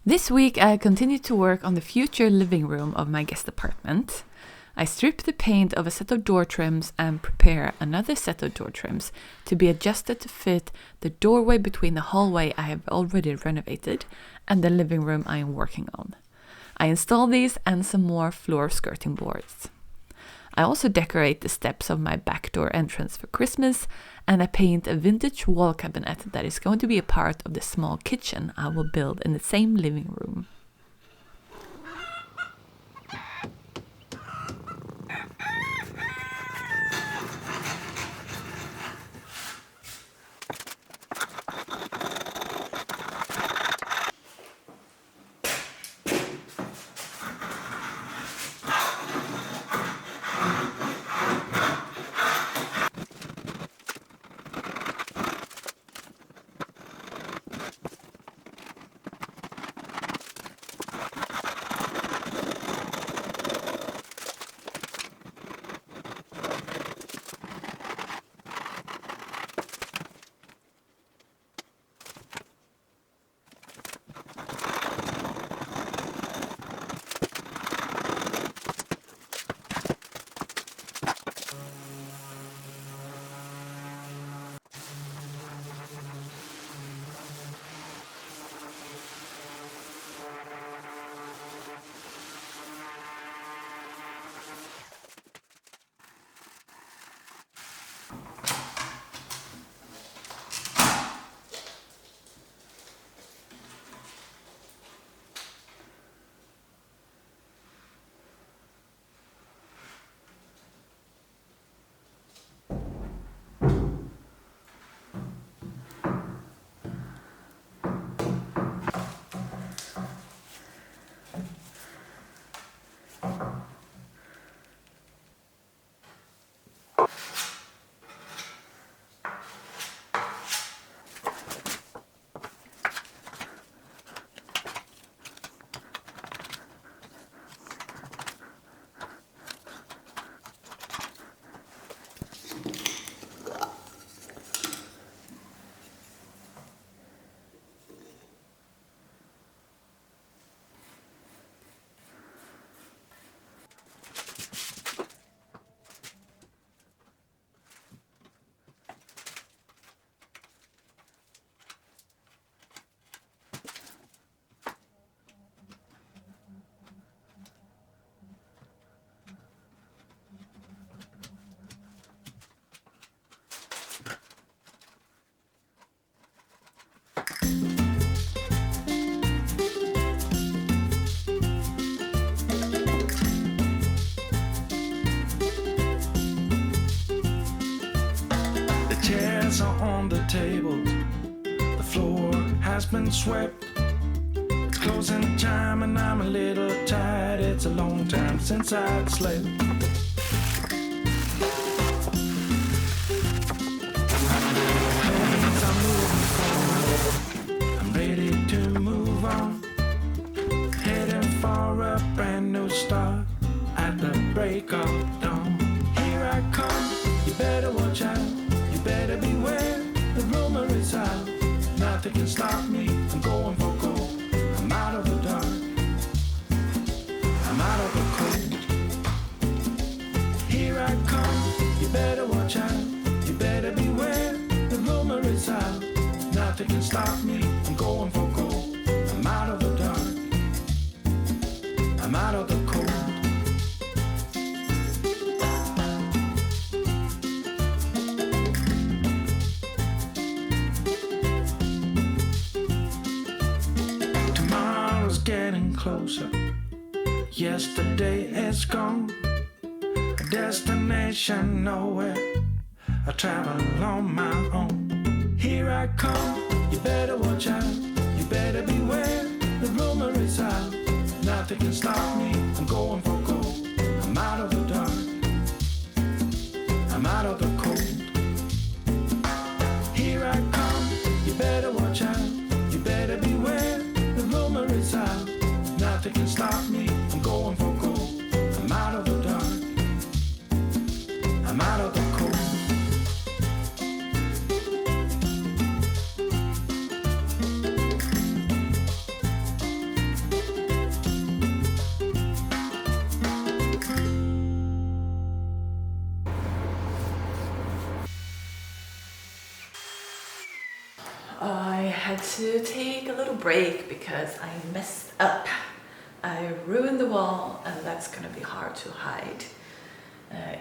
This week I continued to work on the future living room of my guest apartment. I strip the paint of a set of door trims and prepare another set of door trims to be adjusted to fit the doorway between the hallway I have already renovated and the living room I am working on. I install these and some more floor skirting boards. I also decorate the steps of my back door entrance for Christmas, and I paint a vintage wall cabinet that is going to be a part of the small kitchen I will build in the same living room. Chairs are on the table, the floor has been swept. It's closing time and I'm a little tired. It's a long time since I've slept. I'm moving forward, I'm ready to move on, heading for a brand new start at the break of dawn. Here I come, you better watch out. Better beware, the rumor is out. Nothing can stop me, I'm going for gold. I'm out of the dark, I'm out of the cold. Here I come, you better watch out. You better beware, the rumor is out. Nothing can stop me, I'm going for gold. I'm out of the dark, I'm out of the cold. Getting closer. Yesterday is gone. A destination nowhere. I travel on my own. Here I come. You better watch out. You better beware. The rumor is out. Nothing can stop me. I'm going for gold. I'm out of the dark. I'm out of the cold. Here I come. You better watch out. You better beware. The rumor is out. Nothing can stop me. I'm going for gold. I'm out of the dark. I'm out of the cold. to take a little break because I messed up. I ruined the wall, and that's gonna be hard to hide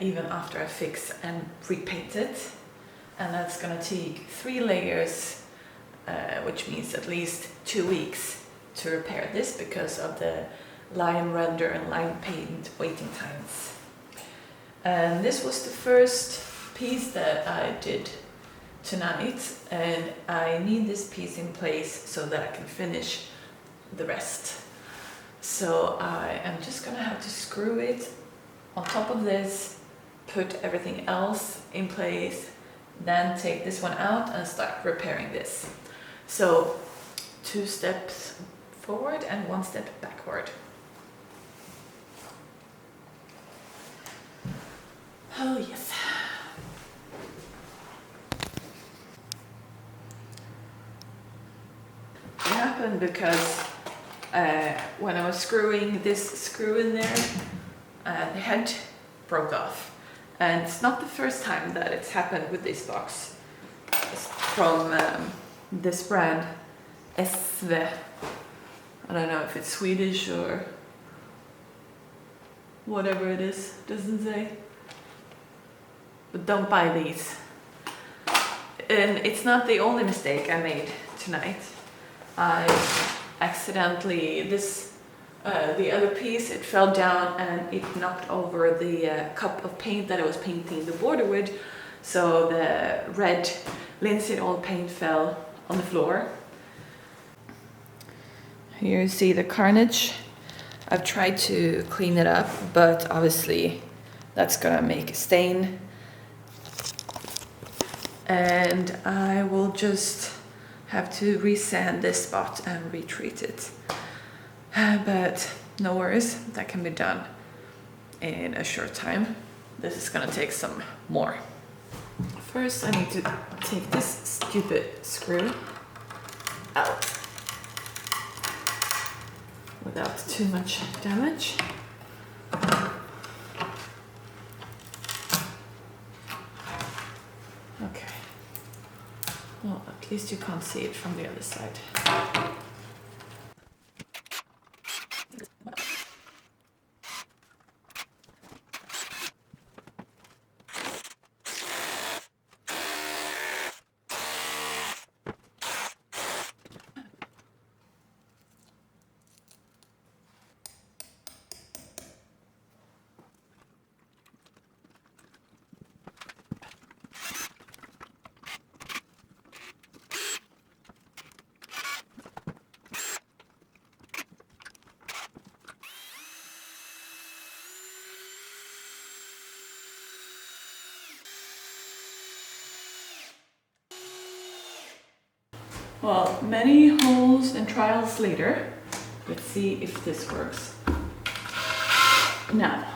even after I fix and repaint it. And that's gonna take 3 layers, which means at least 2 weeks to repair this because of the lime render and lime paint waiting times. And this was the first piece that I did tonight, and I need this piece in place so that I can finish the rest. So I am just gonna have to screw it on top of this, put everything else in place, then take this one out and start repairing this. So 2 steps forward and 1 step backward. Oh yes. It happened because when I was screwing this screw in there, the head broke off. And it's not the first time that it's happened with this box. It's from this brand, SV. I don't know if it's Swedish or whatever it is, doesn't say. But don't buy these. And it's not the only mistake I made tonight. I accidentally, the other piece, it fell down and it knocked over the cup of paint that I was painting the border with. So the red linseed oil paint fell on the floor. Here you see the carnage. I've tried to clean it up, but obviously that's gonna make a stain. And I will just have to resand this spot and retreat it. But no worries, that can be done in a short time. This is gonna take some more. First I need to take this stupid screw out without too much damage. Okay. Well, at least you can't see it from the other side. Well, many holes and trials later, let's see if this works. Now.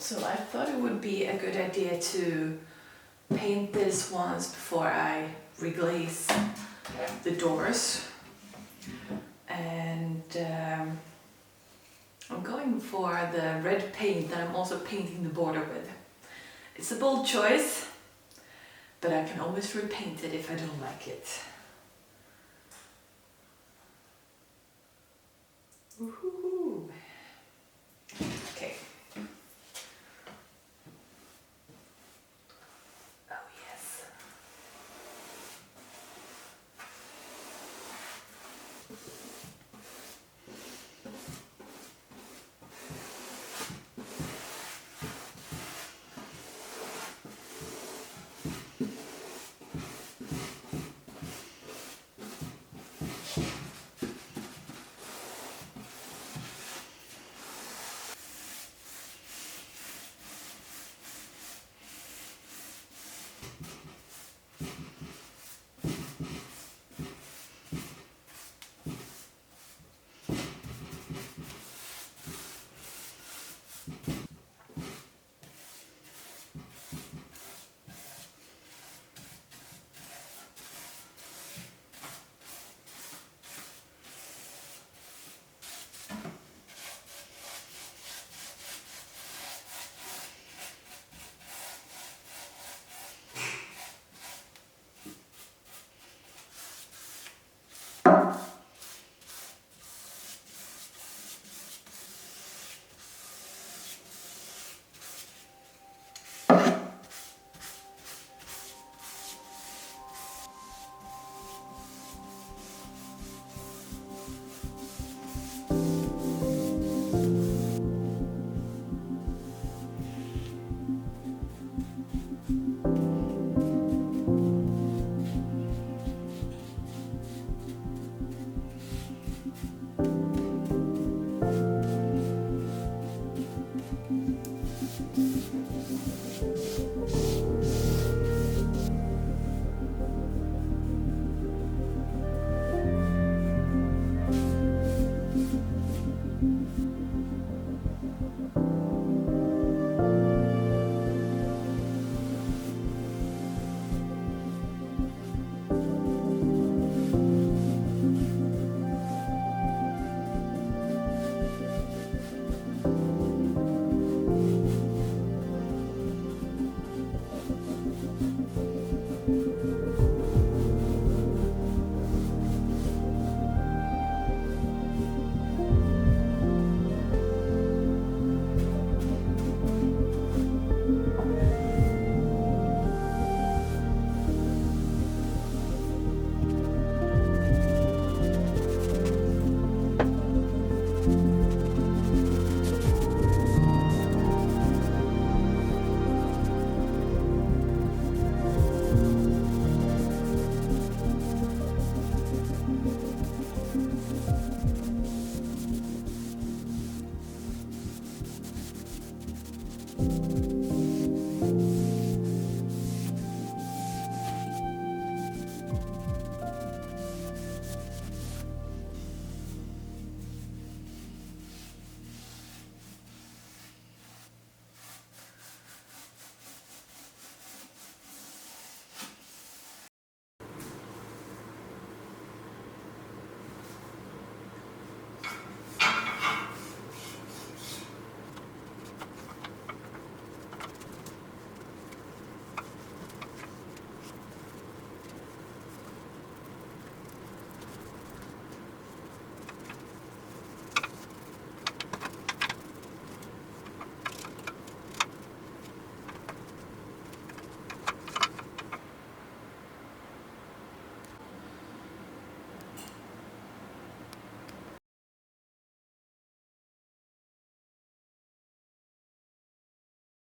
So I thought it would be a good idea to paint this once before I reglaze the doors. And I'm going for the red paint that I'm also painting the border with. It's a bold choice, but I can always repaint it if I don't like it. Woohoo!